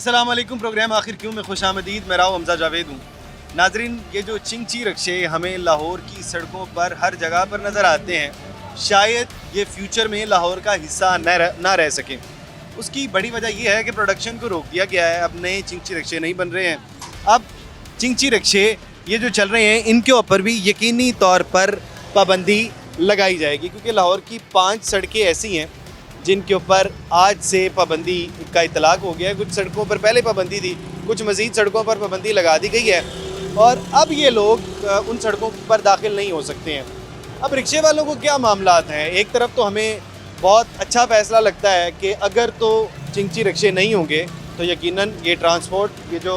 अस्सलाम वालेकुम। प्रोग्राम आखिर क्यों में खुश आमदीद। मैं राव हमजा जावेद हूँ। नाजरीन, ये जो चिंगची रक्शे हमें लाहौर की सड़कों पर हर जगह पर नज़र आते हैं, शायद ये फ्यूचर में लाहौर का हिस्सा ना रह सकें। उसकी बड़ी वजह यह है कि प्रोडक्शन को रोक दिया गया है। अब नए चिंगची रक्शे नहीं बन रहे हैं। अब चिंगची रक्शे ये जो चल रहे हैं, इनके ऊपर भी यकीनी तौर पर पाबंदी लगाई जाएगी, क्योंकि लाहौर की 5 सड़कें ऐसी हैं जिनके ऊपर आज से पाबंदी का इतलाक़ हो गया है। कुछ सड़कों पर पहले पाबंदी थी, कुछ मज़ीद सड़कों पर पाबंदी लगा दी गई है और अब ये लोग उन सड़कों पर दाखिल नहीं हो सकते हैं। अब रिक्शे वालों को क्या मामलात हैं? एक तरफ तो हमें बहुत अच्छा फ़ैसला लगता है कि अगर तो चिंगची रिक्शे नहीं होंगे तो यकीनन ये ट्रांसपोर्ट, ये जो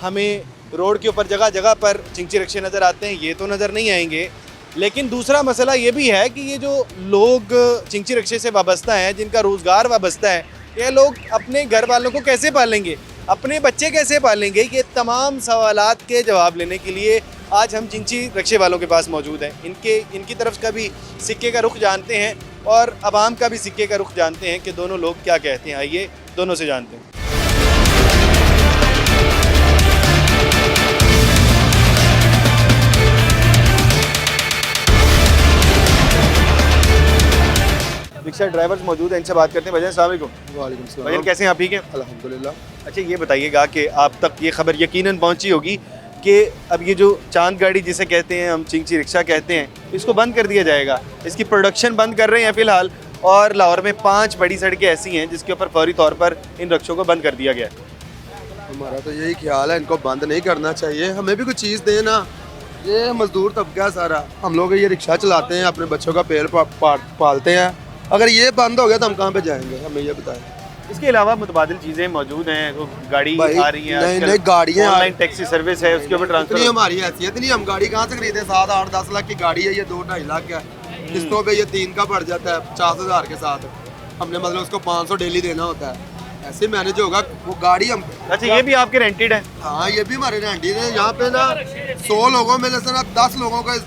हमें रोड के ऊपर जगह जगह पर चिंगची रिक्शे नज़र आते हैं, ये तो नज़र नहीं आएंगे। लेकिन दूसरा मसला ये भी है कि ये जो लोग चिंगची रिक्शे से वाबस्ता हैं, जिनका रोज़गार वाबस्ता है, ये लोग अपने घर वालों को कैसे पालेंगे, अपने बच्चे कैसे पालेंगे? ये तमाम सवालात के जवाब लेने के लिए आज हम चिंगची रिक्शे वालों के पास मौजूद हैं। इनकी तरफ का भी सिक्के का रुख जानते हैं और अवाम का भी सिक्के का रुख जानते हैं कि दोनों लोग क्या कहते हैं। आइए दोनों से जानते हैं। रिक्शा ड्राइवर्स मौजूद हैं, इनसे बात करते हैं। भजन अस्सलाम वालेकुम। वालेकुम सलाम। भजन कैसे हैं आप? ठीक हैं अल्हम्दुलिल्लाह। अच्छा, ये बताइएगा कि आप तक ये खबर यकीनन पहुंची होगी कि अब ये जो चांद गाड़ी जिसे कहते हैं, हम चिंगची रिक्शा कहते हैं, इसको बंद कर दिया जाएगा। इसकी प्रोडक्शन बंद कर रहे हैं फ़िलहाल, और लाहौर में 5 बड़ी सड़कें ऐसी हैं जिसके ऊपर फौरी तौर पर इन रिक्शों को बंद कर दिया गया है। हमारा तो यही ख्याल है, इनको बंद नहीं करना चाहिए। हमें भी कुछ चीज़ देना। ये मजदूर तबका है सारा, हम लोग ये रिक्शा चलाते हैं, अपने बच्चों का पेट पालते हैं। अगर ये बंद हो गया तो हम कहाँ पे जाएंगे? हमें ये बताएं। इसके अलावा मुतबादिल चीज़ें मौजूद हैं, तो गाड़ी आ रही है, नहीं गाड़ियाँ, ऑनलाइन टैक्सी सर्विस है, उसके ऊपर ट्रांसफर। इतनी हमारी हैसियत नहीं, हम गाड़ी कहाँ से खरीदे? 7, 8, 10 लाख की गाड़ी है, ये 2-2.5 लाख का किस्तों पे ये 3 का पड़ जाता है 50,000 के साथ। हमने मतलब उसको 500 डेली देना होता है, ऐसे मैनेज होगा वो गाड़ी हम। अच्छा, ये भी आपके रेंटेड है? हाँ, ये भी हमारे रेंटेड है। यहाँ पे ना 100 लोगों में से ना 10 लोगों के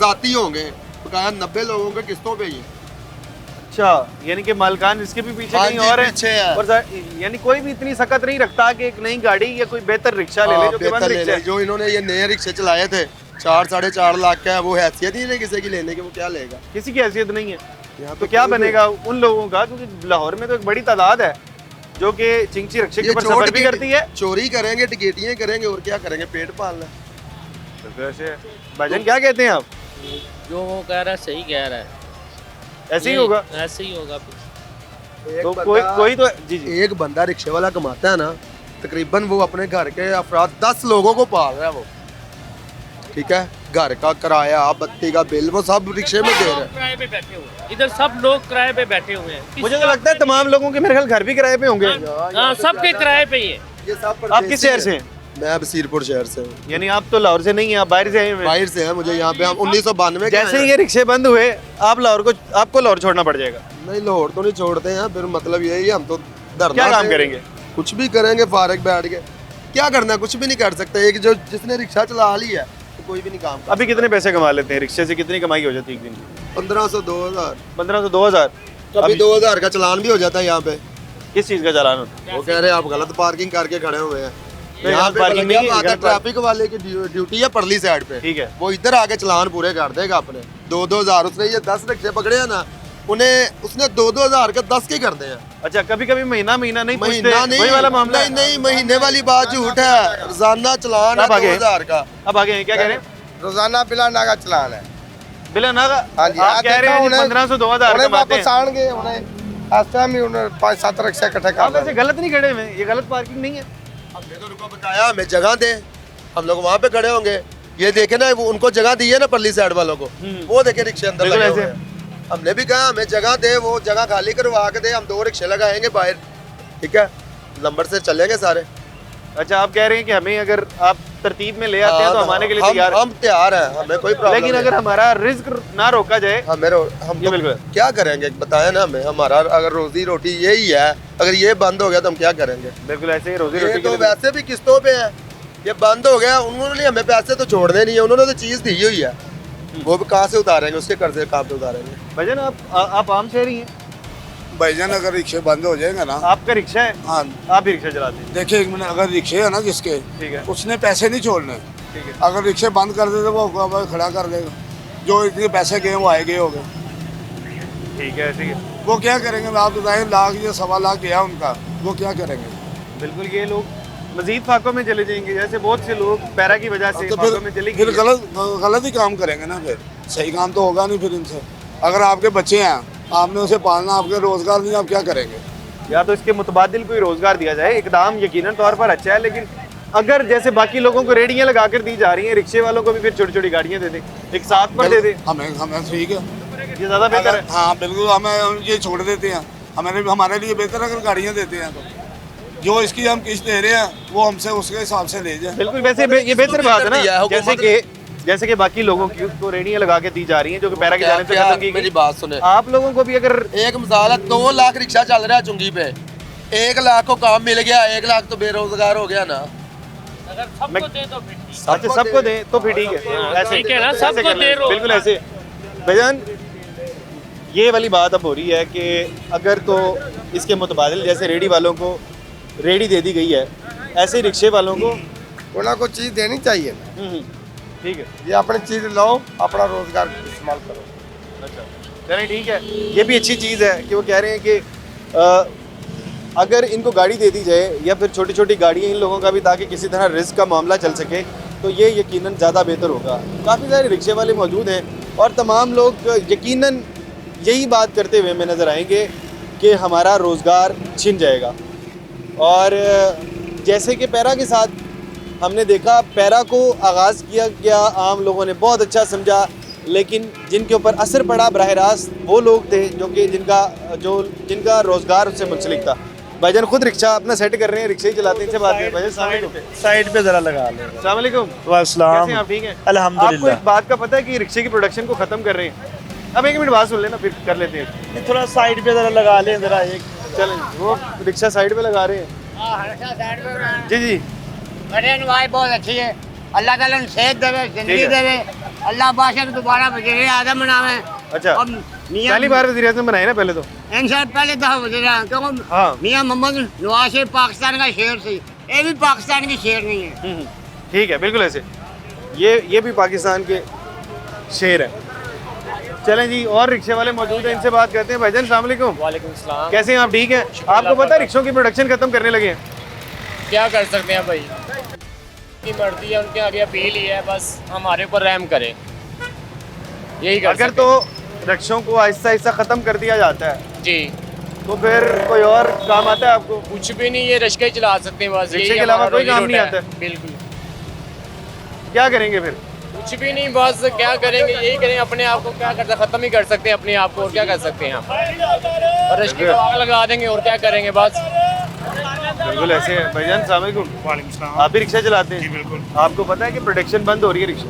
जाती होंगे, बकाया 90 लोगों के किस्तों पे ही। अच्छा, यानी कि मालकान इसके भी पीछे कहीं और है। और यानी कोई भी इतनी सख्त नहीं रखता कि एक नई गाड़ी या कोई बेहतर रिक्शा ले ले, जो कि बंद रिक्शा है। जो इन्होंने ये नए रिक्शे चलाए थे 4-4.5 लाख का है, वो हैसियत ही नहीं किसी की लेने की, वो क्या लेगा? किसी की हैसियत नहीं है। यहाँ तो क्या बनेगा उन लोगों का? क्योंकि लाहौर में तो एक बड़ी तादाद है जो कि चिंगची रिक्शे के ऊपर सफर भी करती है। चोरी करेंगे, टिकेटियाँ करेंगे, और क्या करेंगे? पेट पालना। भाईजान क्या कहते हैं आप? जो वो कह रहा है सही कह रहा है, ऐसे ही होगा, ऐसे ही होगा। तो कोई तो जी जी एक बंदा रिक्शे वाला कमाता है ना, तकरीबन वो अपने घर के अफराद 10 लोगों को पाल रहा है वो, ठीक है? घर का किराया, बत्ती का बिल, वो सब रिक्शे में दे रहे हैं। किराए पे बैठे हुए हैं, इधर सब लोग किराए पे बैठे हुए हैं। मुझे तो लगता है तमाम लोगों के मेरे ख्याल घर भी किराए पे होंगे। हाँ, सबके किराए पे ही है। ये सब आप किस शहर से हैं? मैं बसीरपुर शहर से हूँ। यानी आप तो लाहौर से नहीं हैं, आप बाहर से आए हैं? बाहर से है। मुझे यहाँ पे हम 1992 जैसे ये रिक्शे बंद हुए, आपको लाहौर छोड़ना पड़ जाएगा। नहीं, लाहौर तो नहीं छोड़ते हैं, फिर मतलब यही है, हम तो धरना क्या काम करेंगे? कुछ भी करेंगे, फारग बैठ के क्या करना? कुछ भी नहीं कर सकते। एक जो जिसने रिक्शा चला ली है तो कोई भी नहीं काम कर। अभी कितने पैसे कमा लेते हैं रिक्शे से? कितनी कमाई हो जाती है एक दिन की? 1500, 2000, 1500, 2000। कभी 2000 का चलान भी हो जाता है यहाँ पे। किस चीज़ का चालान होता है? वो कह रहे हैं आप गलत पार्किंग करके खड़े हुए हैं। तो यहाँ पे पार्किंग नहीं है, ट्रैफिक वाले की ड्यूटी है परली साइड पे, ठीक है? वो इधर आके चलान पूरे कर देगा अपने। 2-2000 उसने ये 10 रिक्शे पकड़े हैं ना, उन्हें उसने 2-2000 का 10 के करते हैं। अच्छा, कभी कभी महीना नहीं महीना पूछते, नहीं, वही वाला मामला है। नहीं, महीने वाली बात झूठ है। रोजाना चलान है 2000 का। अब आगे क्या कह रहे हैं? रोजाना बिला नागा चलान है। बिला नागा? हाँ जी, आप कह रहे हैं 1500, 2000 कमाते हैं। वापस आएंगे उन्हें आज टाइम ही उन्हें 5-7 रिक्शा इकट्ठे कर आप ऐसे गलत नहीं खड़े हुए, ये गलत पार्किंग नहीं है। हमने तो उनको बताया हमें जगह दे, हम लोग वहाँ पे खड़े होंगे। ये देखे ना, वो उनको जगह दी है ना परली साइड वालों को, वो देखे रिक्शे अंदर लगे हुए हैं। हमने भी कहा हमें जगह दे, वो जगह खाली करवा के दे, हम 2 रिक्शे लगाएंगे बाहर, ठीक है? नंबर से चलेंगे सारे। अच्छा, आप कह रहे हैं कि हमें अगर आप तरतीब में ले आते हैं तो हमारे के लिए तैयार हम तैयार हैं, हमें कोई प्रॉब्लम। लेकिन अगर हमारा रिस्क ना रोका जाए, हम ये बिल्कुल क्या करेंगे? बताया ना हमें, हमारा अगर रोजी रोटी यही है, अगर ये बंद हो गया तो हम क्या करेंगे? बिल्कुल ऐसे ही रोजी ये रोटी तो वैसे भी किस्तों पे है, ये बंद हो गया, उन्होंने हमें पैसे तो छोड़ने नहीं है, उन्होंने तो चीज दी हुई है, वो भी कहाँ से उतारेंगे? उसके कर्जे कहाँ पे उतारेंगे? भजन आप आम शहरी हैं? भाईजान अगर रिक्शे बंद हो जाएंगे ना, आपका रिक्शा है, हाँ आप भी रिक्शा चलाते हैं? देखिए एक मिनट, अगर रिक्शे है ना जिसके, ठीक है, उसने पैसे नहीं छोड़ने। ठीक है, अगर रिक्शे बंद कर दे तो वो आपको खड़ा कर देगा। जो इतने पैसे गए वो आए गए हो गए। ठीक है, ठीक है। वो क्या करेंगे, आप बताएं, लाख या 1.25 लाख गया उनका, वो क्या करेंगे? बिल्कुल, ये लोग मजीद फाकों में चले जाएंगे, जैसे बहुत से लोग पैरा की वजह से तो फाकों में चले फिर गए। गलत ही काम करेंगे ना, फिर सही काम तो होगा नहीं फिर इनसे। अगर आपके बच्चे हैं, आपने उसे पालना, आपके रोजगार नहीं, आप क्या करेंगे? या तो इसके मुतबादिल कोई रोजगार दिया जाए। इकदाम यकीनन तौर पर अच्छा है, लेकिन अगर जैसे बाकी लोगों को रेडियां लगा कर दी जा रही हैं, रिक्शे वालों को भी फिर छोटी छोटी गाड़ियां दे दें, एक साथ पर दे दें, हमें ठीक है, ये ज़्यादा बेहतर है। हाँ बिल्कुल, हमें ये छोड़ देते हैं, हमारे लिए बेहतर है अगर गाड़ियाँ देते हैं तो। जो इसकी हम किस्त दे रहे हैं वो हमसे उसके हिसाब से ले जाए। बिल्कुल, वैसे ये बेहतर बात है ना, जैसे कि बाकी लोगों की तो रेडियां लगा के दी जा रही हैं जो कि पैरा की जानिब से खत्म की मेरी गई। बात सुने, आप लोगों को भी अगर एक मिसाल है, 2 लाख रिक्शा चल रहा है चुंगी पे, 1 लाख को काम मिल गया, 1 लाख तो बेरोजगार हो गया ना। अगर सबको दे तो फिर ठीक अच्छा सबको दें तो फिर ठीक है, ऐसे ठीक है ना, ऐसे सबको कर लें, दे रो। बिल्कुल ऐसे। भाईजान ये वाली बात अब हो रही है कि अगर तो इसके मुतबादिल जैसे रेडी वालों को रेडी दे दी गई है, ऐसे ही रिक्शे वालों को कोना को चीज़ देनी चाहिए ना। ठीक है, ये अपनी चीज़ लो, अपना रोजगार इस्तेमाल करो। अच्छा चलिए ठीक है, ये भी अच्छी चीज़ है कि वो कह रहे हैं कि अगर इनको गाड़ी दे दी जाए या फिर छोटी छोटी गाड़ियाँ इन लोगों का भी, ताकि किसी तरह रिस्क का मामला चल सके, तो ये यकीनन ज़्यादा बेहतर होगा। काफ़ी सारे रिक्शे वाले मौजूद हैं और तमाम लोग यकीनन यही बात करते हुए हमें नज़र आएंगे कि हमारा रोज़गार छिन जाएगा। और जैसे कि पैरा के साथ हमने देखा, पैरा को आगाज़ किया गया, आम लोगों ने बहुत अच्छा समझा, लेकिन जिनके ऊपर असर पड़ा बराह रास्त वो लोग थे जो कि जिनका रोज़गार उससे मुंसलिक था। भाईजान खुद रिक्शा अपना सेट कर रहे हैं, रिक्शा ही चलाते हैं। इनसे बात करें। भाईजान अस्सलाम वालेकुम। साइड पे जरा लगा ले। अस्सलाम वालेकुम। वालेकुम। कैसे हैं आप, ठीक हैं? अल्हम्दुलिल्लाह। आपको एक बात का पता है कि रिक्शे की प्रोडक्शन को ख़त्म कर रहे हैं? अब 1 मिनट बात सुन लेना, फिर कर लेते हैं। थोड़ा साइड पे जरा लगा ले जरा एक। चलें, वो रिक्शा साइड पे लगा रहे हैं। जी जी, बढ़िया नवाज बहुत अच्छी है। अल्लाह ताला ने सेहत देवे, जिंदगी ठीक है। देवे। अल्लाह बादशाह दोबारा वज़ीर आज़म बनावे। अच्छा, अब मियां पहली बार वज़ीर आज़म बनाए ना पहले तो। इंशाअल्लाह पहले तो वज़ीर आज़म, क्योंकि हाँ। मियां मोहम्मद नवाज शरीफ पाकिस्तान का शेर थी, ये भी पाकिस्तान की शेर नहीं है। ठीक है, बिल्कुल ऐसे। ये भी पाकिस्तान के शेर है। चलें जी, और रिक्शे वाले मौजूद हैं, इनसे बात करते हैं। भाईजान अस्सलाम वालेकुम। वालेकुम सलाम। कैसे हैं आप, ठीक हैं? आपको पता है रिक्शों की प्रोडक्शन खत्म करने लगे हैं? क्या कर सकते हैं भाई, की मर्जी है, उनके आगे अपील ही है, बस हमारे ऊपर रहम करें, यही कर अगर सकते तो रिक्शों को आहिस्ता आहिस्ता ख़त्म कर दिया जाता है हैं। जी, तो फिर कोई और काम आता है आपको? कुछ भी नहीं, ये रिक्शे चला सकते हैं बस, रिक्शे यही के अलावा हमारा कोई काम रोजी नहीं रोटा आता? है। बिल्कुल क्या करेंगे फिर? कुछ भी नहीं, बस क्या करेंगे, यही करें, अपने आप को क्या कर, खत्म ही कर सकते हैं अपने आप को, और क्या कर सकते हैं हम, और रिक्शे को आग लगा देंगे और क्या करेंगे बस। बिल्कुल ऐसे है। भाईजान अस्सलाम वालेकुम। वालेकुम सलाम। आप भी रिक्शा चलाते हैं? जी बिल्कुल। आपको पता है कि प्रोडक्शन बंद हो रही है रिक्शा?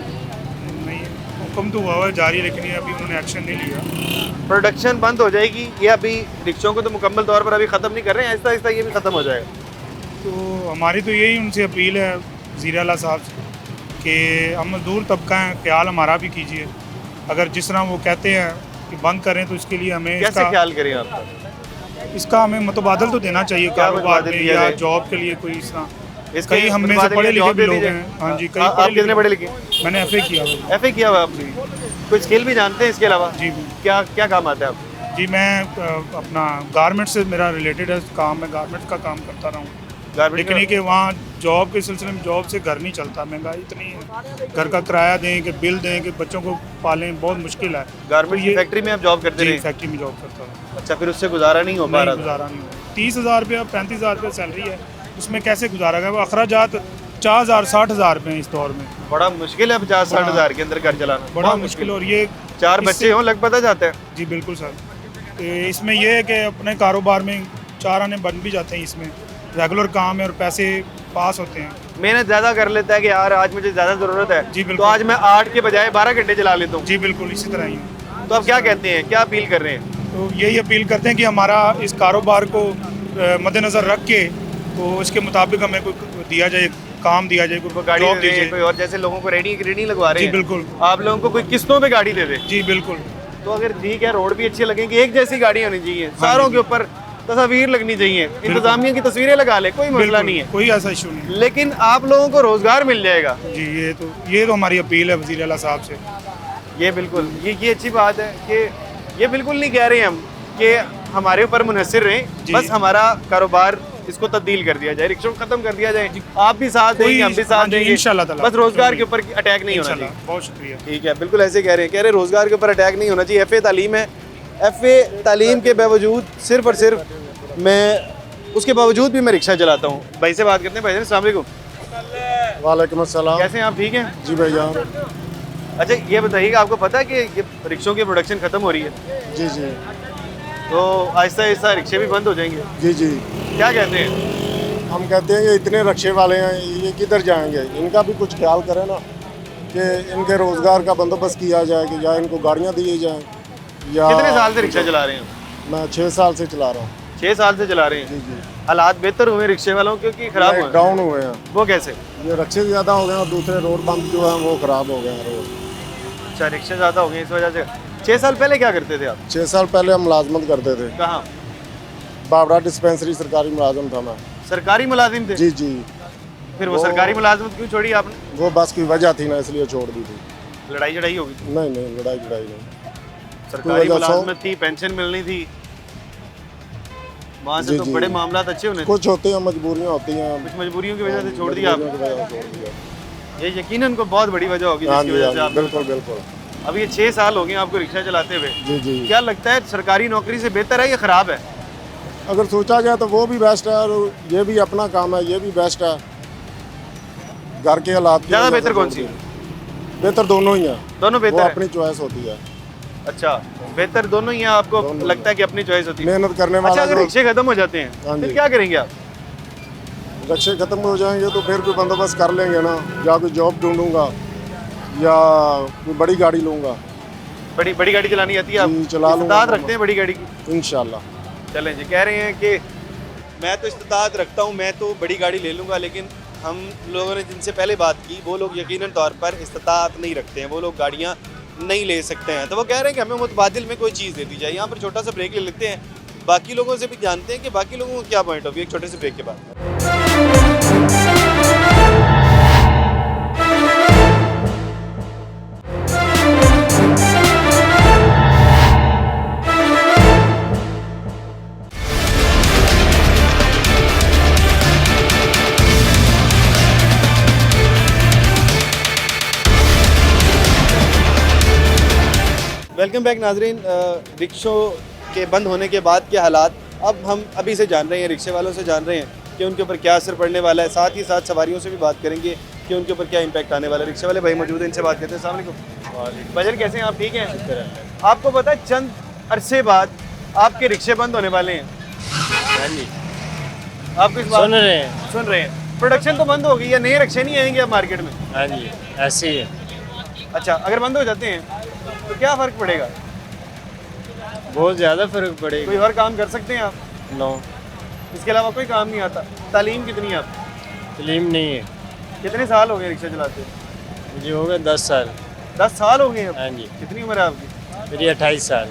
नहीं, हुक्म तो हुआ है जारी, लेकिन ये अभी उन्होंने एक्शन नहीं लिया। प्रोडक्शन बंद हो जाएगी, ये अभी रिक्शों को तो मुकम्मल तौर पर अभी ख़त्म नहीं कर रहे हैं, आहिस्ता आहिस्ता ये भी ख़त्म हो जाएगा। तो हमारी तो यही उनसे अपील है वज़ीर आला साहब से कि हम मजदूर तबका हैं, ख्याल हमारा भी कीजिए। अगर जिस तरह वो कहते हैं कि बंद करें, तो इसके लिए हमें कैसे ख्याल करें आप? इसका हमें मुतबादल तो देना चाहिए क्या कारोबार मुतबादिल में दिया या जाए? जॉब के लिए कोई इस तरह। इसके कई हम में से मुतबादिल पढ़े या लिखे जॉब भी दे दी लोग जाए? हैं। हाँ जी, कई आप कितने पढ़े लिखे? मैंने FA किया हुआ है। FA किया हुआ है आपने? कोई स्किल भी जानते हैं इसके अलावा? जी क्या क्या काम आता है आपको? जी, मैं अपना गारमेंट से मेरा रिलेटेड है काम, मैं गारमेंट का काम करता रहा हूँ। गारमेंट लेकिन ये कि वहाँ जॉब के सिलसिले में जॉब से घर नहीं चलता, महंगाई इतनी है, घर का किराया दें कि बिल दें कि बच्चों को पालें, बहुत मुश्किल है। गारमेंट तो ये फैक्ट्री में आप जॉब करते जी रहे? फैक्ट्री में जॉब करता हूँ। अच्छा, फिर उससे गुजारा नहीं हो पा नहीं, रहा था? गुजारा नहीं हुआ। 30,000 रुपया 35,000 रुपया सैलरी है, उसमें कैसे गुजारा गया? वो अखराजात 40,000 60,000 रुपये हैं इस दौर में। बड़ा मुश्किल है 50-60 हज़ार के अंदर घर चलाना, बड़ा मुश्किल। और ये 4 इससे- बच्चे हों लग पता जाता है। जी बिल्कुल सर। तो इसमें यह है कि अपने कारोबार में 4 आने बन भी जाते हैं, इसमें रेगुलर काम है और पैसे पास होते हैं। मेहनत ज़्यादा कर लेता है कि यार आज मुझे ज़्यादा ज़रूरत है, जी, बिल्कुल। तो आज मैं 8 के बजाय 12 घंटे चला लेता हूँ। जी बिल्कुल, इसी तरह ही है। तो आप क्या कहते हैं, क्या अपील कर रहे हैं? तो यही अपील करते हैं कि हमारा इस कारोबार को मद्देनज़र रख के तो इसके मुताबिक हमें कोई दिया जाए, काम दिया जाए, कोई कोई गाड़ी जॉब दे दे, दीजिए। कोई और जैसे लोगों को रेडी लगवा रहे जी हैं, बिल्कुल। आप लोगों को कोई किस्तों पे गाड़ी दे दे, जी बिल्कुल। तो अगर ठीक है रोड भी अच्छे लगेंगे, एक जैसी गाड़ी होनी चाहिए, सारों के ऊपर तस्वीर लगनी चाहिए, इंतजामिया की तस्वीरें लगा ले, कोई मसला नहीं है, कोई ऐसा इशू नहीं लेकिन आप लोगों को रोजगार मिल जाएगा। जी। ये तो हमारी अपील है वज़ीर आला साहब से। ये बिल्कुल ये अच्छी बात है कि ये बिल्कुल नहीं कह रहे हम कि हमारे ऊपर मुनहसिर रहें, बस हमारा कारोबार इसको तब्दील कर दिया जाए, रिक्शा को खत्म कर दिया जाए, आप भी साथ देंगे, हम भी साथ देंगे इंशाल्लाह ताला। बस रोजगार के ऊपर अटैक नहीं होना चाहिए। बहुत शुक्रिया। ठीक है, बिल्कुल ऐसे कह रहे हैं रोजगार के ऊपर अटैक नहीं होना चाहिए। एफ ए तालीम है, एफ ए तालीम के बावजूद सिर्फ और सिर्फ मैं उसके बावजूद भी मैं रिक्शा चलाता हूँ। भाई से बात करते हैं। भाई जान अस्सलाम वालेकुम। वालेकुम अस्सलाम। कैसे हैं आप, ठीक हैं? जी भैया। अच्छा ये बताइएगा, आपको पता है कि ये रिक्शों की प्रोडक्शन खत्म हो रही है? जी जी तो आहिस्ता आहिस्ता रिक्शे भी बंद हो जाएंगे, जी जी। क्या कहते हैं? हम कहते हैं ये इतने रिक्शे वाले हैं, ये किधर जाएंगे? इनका भी कुछ ख्याल करें ना कि इनके रोज़गार का बंदोबस्त किया जाए कि या इनको गाड़ियाँ दी जाएँ या। कितने साल से रिक्शा चला रहे हैं? मैं 6 साल से चला रहा हूँ। 6 साल से चला रहे हैं। जी जी। हालात बेहतर हुए रिक्शे वालों के कि खराब हुए? डाउन हुए हैं। वो कैसे? ये रिक्शे ज़्यादा हो गए और दूसरे रोड बंद जो हैं वो ख़राब हो गए हैं रोड। अच्छा, रिक्शे ज़्यादा हो गए इस वजह से। 6 साल पहले क्या करते थे आप? 6 साल पहले हम मुलाजमत करते थे। कहाँ? बाबरा डिस्पेंसरी सरकारी मुलाजम था मैं। सरकारी मुलाजिम थे? जी जी। फिर वो सरकारी मुलाजमत क्यों छोड़ी आपने? वो बस की वजह थी ना, इसलिए छोड़ दी थी। लड़ाई झड़ाई हो गई थी? नहीं नहीं, लड़ाई नहीं। सरकारी वजह से- मुलाजमत थी, पेंशन मिलनी थी, वहाँ से जी, तो जी। बड़े मामलात अच्छे होने थे। कुछ होते हैं, मजबूरियाँ होती हैं। कुछ मजबूरियों की वजह से छोड़ दिया मजबूरियों आपने? की वजह से छोड़ दिया। ये यकीनन को बहुत बड़ी वजह होगी हाँ जिसकी जी, वजह हाँ से जी, आपने। बिल्कुल बिल्कुल। अब ये 6 साल हो गए आपको रिक्शा चलाते हुए, जी जी। क्या लगता है सरकारी नौकरी से बेहतर है या खराब है? अगर सोचा जाए तो वो भी बेस्ट है और ये भी अपना काम है, ये भी बेस्ट है। घर के हालात की ज़्यादा वजह से बेहतर कौन सी जो है? भी। बेहतर दोनों ही हैं। दोनों वो बेहतर है? अपनी चॉइस होती है। अच्छा, बेहतर दोनों ही हैं, आपको दोनों लगता है कि अपनी चॉइस होती है? मेहनत करने अच्छा, वाला अगर जो रिक्शे खत्म हो जाते हैं हाँ फिर जी। क्या करेंगे आप? रिक्शे खत्म हो जाएंगे तो फिर कोई बंदोबस्त कर लेंगे ना, या कोई जॉब ढूंढूंगा या कोई बड़ी गाड़ी लूंगा। बड़ी गाड़ी चलानी आती है आप? जी, चला लूंगा। इस्तेताअत रखते हैं बड़ी गाड़ी की? इंशाल्लाह। चलें जी, कह रहे हैं कि मैं तो इस्तेताअत रखता हूँ, मैं तो बड़ी गाड़ी ले लूँगा, लेकिन हम लोगों ने जिनसे पहले बात की वो लोग यकीनन तौर पर इस्तेताअत नहीं रखते हैं, वो लोग गाड़ियाँ नहीं ले सकते हैं। तो वो कह रहे हैं कि हमें मुतबादिल में कोई चीज़ दे दी जाए। यहाँ पर छोटा सा ब्रेक ले लेते हैं, बाकी लोगों से भी जानते हैं कि बाकी लोगों को क्या पॉइंट ऑफ व्यू, एक छोटे से ब्रेक के बाद। वेलकम बैक नाजरीन। रिक्शों के बंद होने के बाद के हालात अब हम अभी से जान रहे हैं, रिक्शे वालों से जान रहे हैं कि उनके ऊपर क्या असर पड़ने वाला है। साथ ही साथ सवारियों से भी बात करेंगे कि उनके ऊपर क्या इम्पैक्ट आने वाला है। रिक्शे वाले भाई मौजूद हैं, इनसे बात करते हैं। अस्सलाम वालेकुम। भजन कैसे हैं आप, ठीक हैं? आपको पता है चंद अरसे बाद आपके रिक्शे बंद होने वाले हैं? हाँ जी, आपको इस बात सुन रहे हैं। सुन रहे हैं। प्रोडक्शन तो बंद हो गई है, नए रिक्शे नहीं आएंगे अब मार्केट में? हाँ जी, ऐसे ही है। अच्छा, अगर बंद हो जाते हैं तो क्या फ़र्क पड़ेगा? बहुत ज़्यादा फर्क पड़ेगा। कोई और काम कर सकते हैं आप? नो, इसके अलावा कोई काम नहीं आता? तालीम कितनी है आप? फिल्म नहीं है। कितने साल हो गए रिक्शा चलाते? मुझे हो गए 10 साल। 10 साल हो गए अब? हाँ जी, कितनी उम्र है आपकी? मेरी 28 साल।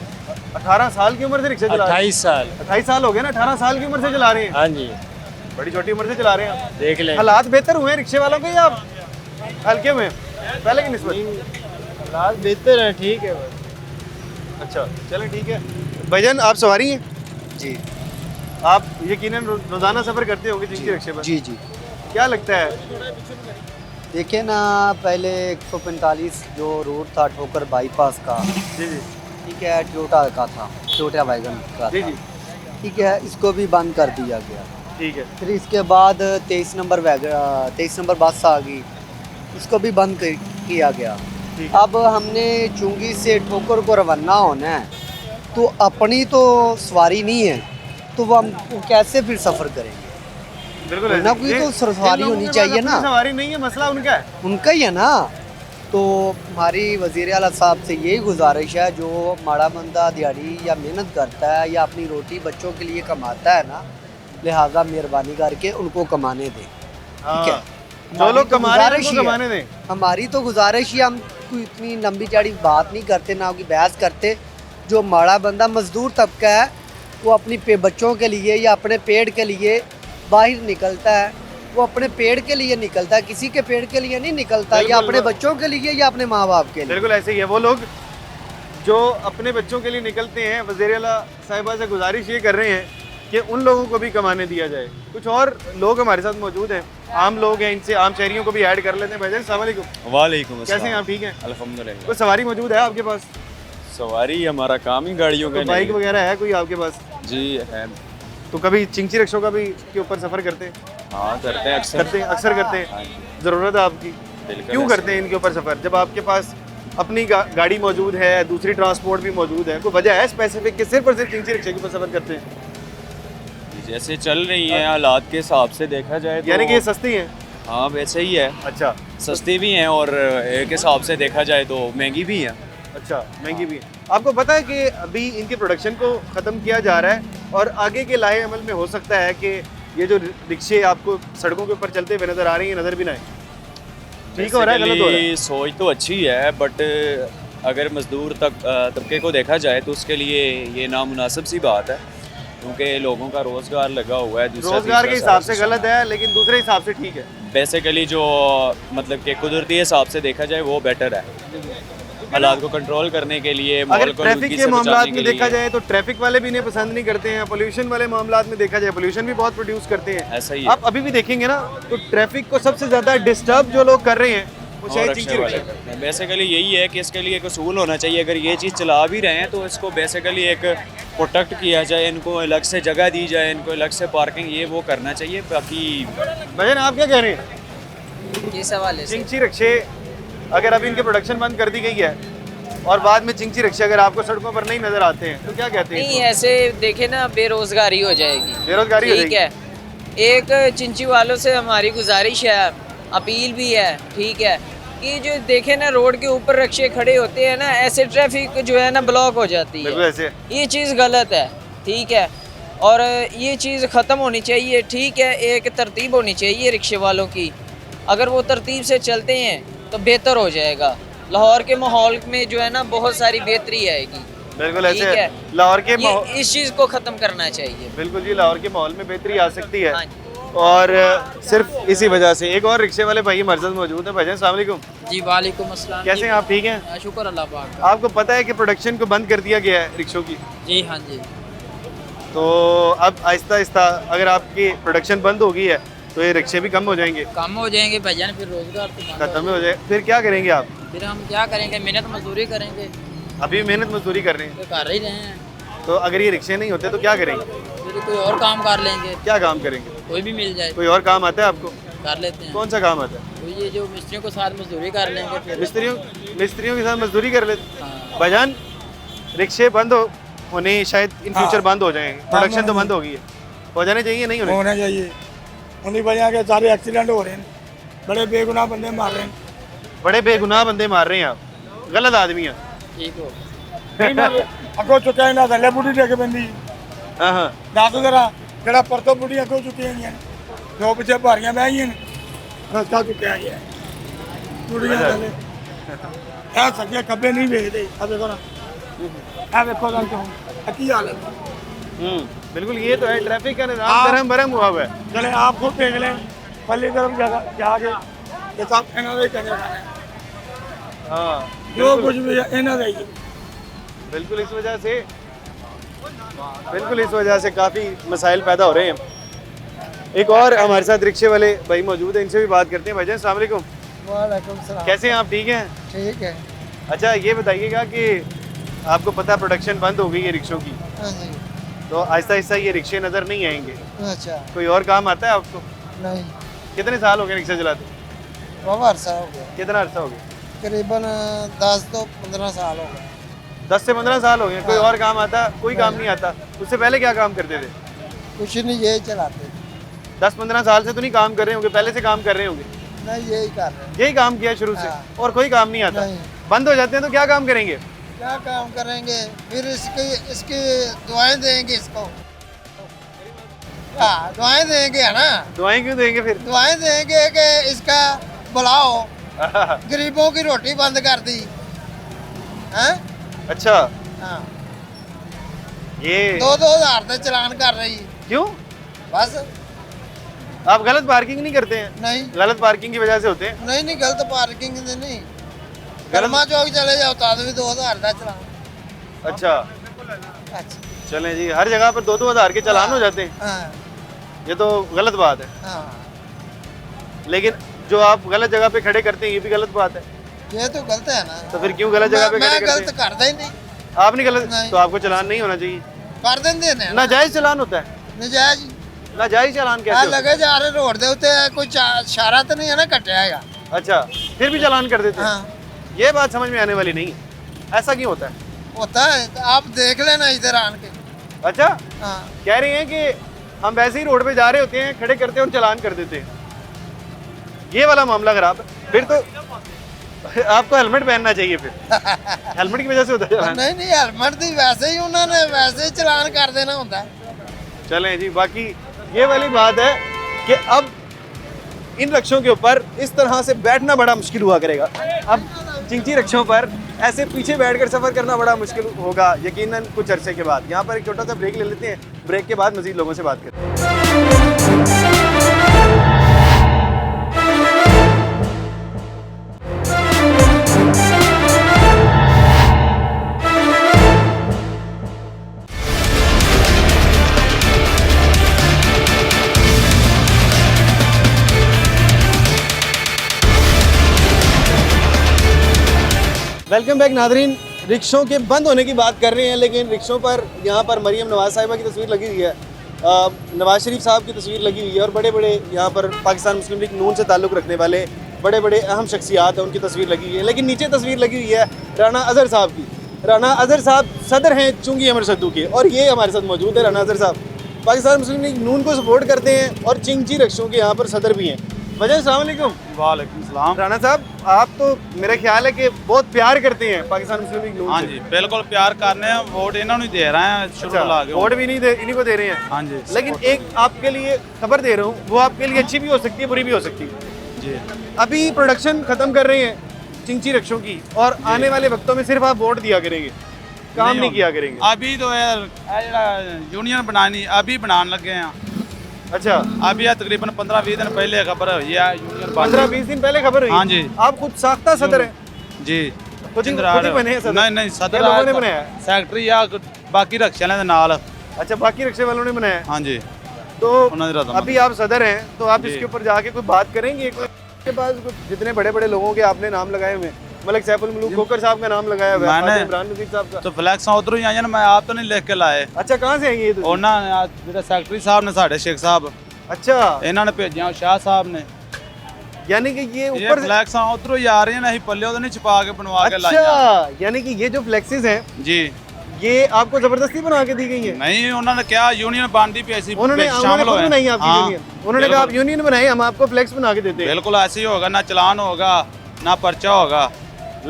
18 साल की उम्र से रिक्शा चला रहे हैं? 28 साल। 28 साल हो गए ना, 18 साल की उम्र से चला रहे हैं? हाँ जी, बड़ी छोटी उम्र से चला रहे हैं आप। देख लें। हालात बेहतर हुए हैं रिक्शे वालों के या हल्के हुए हैं पहले की निस्बत? हालात बेहतर है, ठीक है बस। अच्छा, चलें ठीक है। भाईजान आप सवारी हैं? जी आप यकीनन रोज़ाना सफ़र करते होंगे जिनकी रिक्शे पर? जी जी। क्या लगता है? देखिए ना, पहले 145 जो रूट था ठोकर बाईपास का, जी जी ठीक है, टोयोटा का था, टोयोटा वैगन का जी था, जी, ठीक है, इसको भी बंद कर दिया गया। ठीक है। फिर इसके बाद 23 नंबर बस आ गई, इसको भी बंद किया गया। ठीक है। अब हमने चुंगी से ठोकर को रवाना होना है, तो अपनी तो सवारी नहीं है, तो वो हम कैसे फिर सफ़र करेंगे? बिल्कुल ना, ऐसे। कोई तो जिन सवारी लोगों होनी के पास चाहिए अपनी ना। सवारी नहीं है, मसला उनका है। उनका ही है ना। तो हमारी वज़ीर आला साहब से यही गुजारिश है, जो माड़ा मंदा दिहाड़ी या मेहनत करता है या अपनी रोटी बच्चों के लिए कमाता है ना, लिहाजा मेहरबानी करके उनको कमाने दें, ठीक है? जो लोग कमा रहे हैं गुजारिश उनको ही है। कमाने दें। हमारी तो गुजारिश ही, हम कोई इतनी लंबी चौड़ी बात नहीं करते, ना कोई बहस करते, जो माड़ा बंदा मजदूर तबका है वो अपनी बच्चों के लिए या अपने पेट के लिए बाहर निकलता है, वो अपने पेट के लिए निकलता है, किसी के पेट के लिए नहीं निकलता, या अपने बच्चों के लिए या अपने माँ बाप के लिए। बिल्कुल ऐसे ही है। वो लोग जो अपने बच्चों के लिए निकलते हैं, वज़ीर आला साहिबा से गुजारिश ये कर रहे हैं कि उन लोगों को भी कमाने दिया जाए। कुछ और लोग हमारे साथ मौजूद हैं, आम लोग हैं, इनसे आम शहरियों को भी ऐड कर लेते हैं। भाईजान अस्सलाम वालेकुम। वालेकुम कैसे हैं आप? ठीक हैं अल्हम्दुलिल्लाह। कोई सवारी मौजूद है आपके पास? सवारी हमारा काम ही गाड़ियों का तो बाइक वगैरह है कोई आपके पास? जी है। तो कभी चिंची रिक्शों का भी के ऊपर सफ़र करते हैं? हाँ करते हैं अक्सर। करते हैं, अक्सर करते हैं। ज़रूरत है आपकी? क्यों करते हैं इनके ऊपर सफ़र जब आपके पास अपनी गाड़ी मौजूद है, दूसरी ट्रांसपोर्ट भी मौजूद है? कोई वजह है स्पेसिफिक कि सिर्फ और सिर्फ चिंची रिक्शे के ऊपर सफ़र करते हैं? जैसे चल रही है हालात के हिसाब से देखा जाए तो यानी कि ये सस्ती है? हाँ वैसे ही है। अच्छा, सस्ती भी हैं और एक हिसाब से देखा जाए तो महंगी भी है। अच्छा महंगी भी है। आपको पता है कि अभी इनके प्रोडक्शन को ख़त्म किया जा रहा है और आगे के लाहे अमल में हो सकता है कि ये जो रिक्शे आपको सड़कों के ऊपर चलते हुए नज़र आ रही हैं, नज़र भी ना आए। ठीक हो रहा है, गलत हो रहा है? सोच तो अच्छी है बट अगर मजदूर तबके को देखा जाए तो उसके लिए ये नामुनासिब सी बात है, क्योंकि लोगों का रोज़गार लगा हुआ है। रोज़गार के हिसाब से गलत है, लेकिन दूसरे हिसाब से ठीक है। बेसिकली जो मतलब कि कुदरती हिसाब से देखा जाए वो बेटर है, हालात को कंट्रोल करने के लिए, अगर माहौल को ट्रैफिक आलूदगी के से मामला बचाने में के देखा लिए। जाए तो ट्रैफिक वाले भी इन्हें पसंद नहीं करते हैं। पोल्यूशन वाले मामला में देखा जाए, पोल्यूशन भी बहुत प्रोड्यूस करते हैं। ऐसा ही आप अभी भी देखेंगे ना तो ट्रैफिक को सबसे ज़्यादा डिस्टर्ब जो लोग कर रहे हैं वो शायद चिंची रिक्शे करते हैं। बेसिकली यही है कि इसके लिए एक असूल होना चाहिए। अगर ये चीज़ चला भी रहे हैं तो इसको बेसिकली एक प्रोटेक्ट किया जाए, इनको अलग से जगह दी जाए, इनको अलग से पार्किंग ये वो करना चाहिए। बाकी भजन आप क्या कह रहे हैं? ये सवाल है चिंची रिक्शे अगर अभी इनके प्रोडक्शन बंद कर दी गई है और बाद में चिंची रिक्शे अगर आपको सड़कों पर नहीं नजर आते हैं तो क्या कहते हैं? नहीं ऐसे देखे ना बेरोजगारी हो जाएगी। बेरोजगारी हो ठीक है, एक चिंची वालों से हमारी गुजारिश है, अपील भी है, ठीक है, कि जो देखे ना रोड के ऊपर रिक्शे खड़े होते हैं ना, ऐसे ट्रैफिक जो है ना ब्लॉक हो जाती बिल्कुल है। ऐसे। ये चीज़ गलत है, ठीक है, और ये चीज़ ख़त्म होनी चाहिए। ठीक है, एक तरतीब होनी चाहिए रिक्शे वालों की, अगर वो तरतीब से चलते हैं तो बेहतर हो जाएगा। लाहौर के माहौल में जो है ना बहुत सारी बेहतरी आएगी। बिल्कुल ऐसे ठीक है, लाहौर के इस चीज़ को ख़त्म करना चाहिए। बिल्कुल जी, लाहौर के माहौल में बेहतरी आ सकती है। हाँ जी। और सिर्फ इसी वजह से एक और रिक्शे वाले भाई हमारे साथ मौजूद है। भाईजान अस्सलाम वालेकुम। जी वालेकुम अस्सलाम। कैसे हैं आप? ठीक हैं? शुक्र अल्लाह पाक का। आपको पता है कि प्रोडक्शन को बंद कर दिया गया है रिक्शों की? जी हाँ जी। तो अब आहिस्ता आहिस्ता अगर आपकी प्रोडक्शन बंद हो गई है तो ये रिक्शे भी कम हो जाएंगे, कम हो जाएंगे भाईजान, फिर रोजगार तो बंद खत्म हो जाए। फिर क्या करेंगे आप? फिर हम क्या करेंगे, मेहनत मजदूरी करेंगे। अभी मेहनत मजदूरी कर रहे हैं तो कर ही रहे हैं, तो अगर ये रिक्शे नहीं होते तो क्या करेंगे? फिर कोई और काम कर लेंगे। क्या काम करेंगे? कोई भी मिल जाए कोई और काम आता है आपको? कर लेते हैं। कौन सा काम आता है? तो ये जो मिस्त्रियों के साथ मजदूरी कर लेंगे फिर। मिस्त्रियों के साथ मजदूरी कर लेते। हाँ। भाईजान रिक्शे बंद होने शायद इन फ्यूचर बंद हो जाएंगे, प्रोडक्शन तो बंद हो गई है, हो जाने चाहिए नहीं होने चाहिए। उन्हीं वजह के सारे एक्सीडेंट हो रहे हैं, बड़े बेगुनाह बंदे मार रहे हैं। बड़े बेगुनाह बंदे मार रहे हैं आप, गलत आदमी हैं। ठीक हो अगो चुका ना थले बुढ़ी टेक पैंदी हाँ हाँ दस जरा जरा परतों बुढ़ी अगो चुकी हैं, दो पिछे भारियां बह गई रस्ता चुके आई है बुढ़ियां थले ऐ सके कब्बे नहीं वेखते। अब देखो ना, ऐ देखो ना की हाल है। बिल्कुल, ये तो है ट्रैफिक का निजाम गरम बरम हुआ हुआ है। चले आप खुद देख लें, पल्ली तरफ जाके ये सब इन्होंने ही करने वाले हैं। हाँ जो कुछ भी है इन्होंने ही। बिल्कुल इस वजह से काफ़ी मसाइल पैदा हो रहे हैं। एक और हमारे साथ रिक्शे वाले भाई मौजूद हैं, इनसे भी बात करते हैं। भाईजान अस्सलाम वालेकुम। वालेकुम सलाम। कैसे हैं आप? ठीक हैं? ठीक है। अच्छा ये बताइएगा कि आपको पता है प्रोडक्शन बंद हो गई है रिक्शों की, हाँ जी। तो आहिस्ता आहिस्ता ये रिक्शे नज़र नहीं आएंगे। अच्छा। कोई और काम आता है आपको? नहीं, कितने साल हो गए रिक्शा चलाते? बाबा अरसा हो गया, कितना अर्सा हो गया? करीबन 10 तो 15 साल हो गए। 10 से 15 साल हो गए। कोई और काम आता? कोई काम नहीं आता। उससे पहले क्या काम करते थे? कुछ नहीं, यही चलाते। 10-15 साल से तो नहीं काम कर रहे होंगे, पहले से काम कर रहे होंगे? नहीं, यही कर रहे हैं। यही काम किया शुरू से? हाँ। और कोई काम नहीं आता? नहीं। बंद हो जाते हैं तो क्या काम करेंगे? क्या काम करेंगे? फिर इसकी दुआएं देंगे इसको। हाँ, दुआएं देंगे, है ना? दुआएं क्यों देंगे फिर? दुआएं देंगे कि इसका बुलाओ, गरीबों की रोटी बंद कर दी। हैं? अच्छा, हाँ। ये 2-2 हज़ार का चलान कर रही है। क्यों? बस आप गलत पार्किंग नहीं करते हैं? नहीं गलत पार्किंग की वजह से होते हैं? नहीं गलत पार्किंग से नहीं, कर्मा चौक चले जाओ तो भी 2 हज़ार का चलान। अच्छा अच्छा चलें जी, हर जगह पर 2-2 हज़ार के चालान हो जाते हैं, हाँ ये तो गलत बात है। हाँ, लेकिन जो आप गलत जगह पे खड़े करते हैं ये भी गलत बात है। ये तो गलत है ना। तो फिर क्यों गलत जगह पे खड़े मैं करते गलत हैं? करता ही नहीं। आप नहीं गलत, नहीं। तो आपको चालान नहीं होना चाहिए। कर देंगे ना नाजायज चालान होता है। नजायज नाजायज चालान कैसे होता है? लगे जा रहे रोड दे उत्ते कोई इशारा तो नहीं है ना कटिया है। अच्छा फिर भी चालान कर देते हैं। हाँ ये बात समझ में आने वाली नहीं है। ऐसा क्यों होता है? होता है, तो आप देख लेना इधर आन के। अच्छा हाँ कह रही हैं कि हम वैसे ही रोड पे जा रहे होते हैं, खड़े करते हैं और चालान कर देते हैं, ये वाला मामला खराब है। फिर तो आपको हेलमेट पहनना चाहिए फिर। हेलमेट की वजह से होता है चालान। नहीं हेलमेट दी वैसे ही उन्होंने वैसे ही चलान कर देना होता है। चलें जी, बाकी ये वाली बात है कि अब इन रक्षों के ऊपर इस तरह से बैठना बड़ा मुश्किल हुआ करेगा। अब चिंची रक्षों पर ऐसे पीछे बैठकर सफ़र करना बड़ा मुश्किल होगा यकीनन कुछ अरसे के बाद। यहाँ पर एक छोटा सा ब्रेक ले लेते हैं, ब्रेक के बाद मज़ीद लोगों से बात करते हैं। Welcome back Nadreen. रिक्शों के बंद होने की बात कर रहे हैं, लेकिन रिक्शों पर यहाँ पर मरीम नवाज़ साहिबा की तस्वीर लगी हुई है, नवाज़ शरीफ साहब की तस्वीर लगी हुई है और बड़े बड़े यहाँ पर पाकिस्तान मुस्लिम लीग नून से ताल्लुक़ रखने वाले बड़े बड़े अहम शख्सियात हैं, उनकी तस्वीर लगी हुई है। लेकिन नीचे तस्वीर लगी हुई है राना अज़हर साहब की। राना अज़हर साहब सदर हैं चुंगी अमर सद्दू के, और ये हमारे साथ मौजूद है। राना अज़हर साहब पाकिस्तान मुस्लिम लीग नून को सपोर्ट करते हैं और चिंची रक्षों के यहाँ पर सदर भी हैं। वजह अस्सलाम वालेकुम। वालेकुम सलाम। राना साहब आप तो मेरा ख्याल है कि बहुत प्यार करते हैं पाकिस्तान मुस्लिम लीग नून हाँ से। जी बिल्कुल प्यार करने हैं, वोट इन्होंने दे रहे हैं शुरू ला के। वोट भी नहीं दे, इन्हीं को दे रहे हैं। हाँ जी लेकिन एक आपके लिए खबर दे रहा हूँ, वो आपके लिए अच्छी भी हो सकती है, बुरी भी हो सकती है। जी अभी प्रोडक्शन खत्म कर रहे हैं चिंची रक्षों की, और आने वाले वक्तों में सिर्फ आप वोट दिया करेंगे, काम नहीं किया करेंगे। अभी तो यार यूनियन बनानी अभी बनाने लगे हैं। अच्छा अभी तकरीबन 15-20 दिन पहले खबर हुई है यूनियन 15-20 दिन पहले खबर हुई। हाँ जी। आप खुद साख्ता सदर हैं? जी खुद ही बने हैं सदर? नहीं सदर लोगों ने बनाया? सेक्रेटरी या बाकी रक्षा ने नाल। अच्छा बाकी रक्षे वालों ने बनाया? हाँ जी। तो उन्होंने रदम अभी आप सदर हैं तो आप जी। इसके ऊपर जाके कोई बात करेंगे? के पास जितने बड़े बड़े लोगों के आपने नाम लगाए हुए हैं, मलिक सैफुल मुल्क खोकर साहब का नाम लगाया हुआ है, मैंने- इमरान नज़ीर साहब का। तो फ्लैक्स उधरों ही आए ना, मैं आप तो नहीं लिख के लाए। अच्छा कहाँ से आएंगे ये? ਉਹਨਾਂ ਜਿਹੜੇ ਸੈਕਟਰੀ ਸਾਹਿਬ ਨੇ ਸਾਡੇ ਸ਼ੇਖ ਸਾਹਿਬ अच्छा ਇਹਨਾਂ ਨੇ ਭੇਜਿਆ ਸ਼ਾਹ ਸਾਹਿਬ ਨੇ। यानी कि ये ਇਹ ऊपर से- ਫਲੈਕਸਾਂ ਉਧਰੋਂ ਹੀ ਆ ਰਹੀਆਂ ਨੇ, ਅਸੀਂ ਪੱਲੇ ਉਹਦੇ ਨਹੀਂ ਛਪਾ ਕੇ ਬਣਵਾ ਕੇ ਲਾਈਆਂ। अच्छा यानी कि ये जो फ्लेक्सेस हैं जी ये आपको जबरदस्ती बना के दी गई है? नहीं ਉਹਨਾਂ ਨੇ ਕਿਹਾ यूनियन ਬਣਦੀ ਪਈ ਸੀ उन्होंने शामिल खुद होए। बनाई आपकी हाँ, यूनियन? उन्होंने कहा आप यूनियन बनाए, हम आपको फ्लेक्स बना के देते हैं। बिल्कुल ऐसे ही होगा, ना चलान होगा ना पर्चा होगा।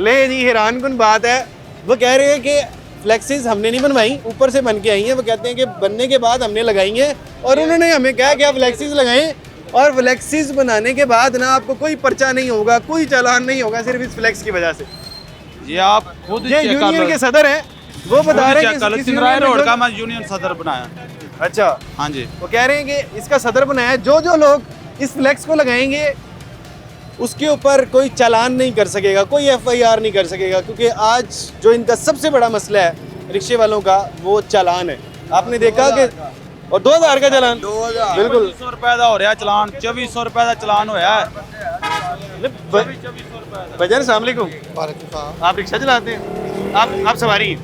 ले जी हैरान कुन बात है, वो कह रहे हैं कि फ्लेक्सेस हमने नहीं बनवाई, ऊपर से बन के आई हैं। वो कहते हैं कि बनने के बाद हमने लगाई हैं, और उन्होंने हमें कहा कि आप फ्लेक्सेस लगाएं, और फ्लेक्सेस बनाने के बाद ना आपको कोई पर्चा नहीं होगा, कोई चालान नहीं होगा, सिर्फ इस फ्लेक्स की वजह से। ये आप खुद ये चेक कर यूनियन लो, के सदर हैं, वो बता रहे हैं कि इस सिमराय यूनियन रोड में का जो- मैं यूनियन सदर बनाया। अच्छा हाँ जी। वो कह रहे हैं कि इसका सदर बनाया है, जो जो लोग इस फ्लेक्स को लगाएंगे उसके ऊपर कोई चालान नहीं कर सकेगा, कोई FIR नहीं कर सकेगा, क्योंकि आज जो इनका सबसे बड़ा मसला है रिक्शे वालों का वो चालान है। आपने देखा कि और 2000 का चालान, 2000 बिल्कुल 2400 रुपए का हो रहा चलान, 2400 रुपए का चलान होया है। 2400 रुपए। भजन अस्सलाम वालेकुम। आप रिक्शा चलाते हैं, आप सवारी हैं।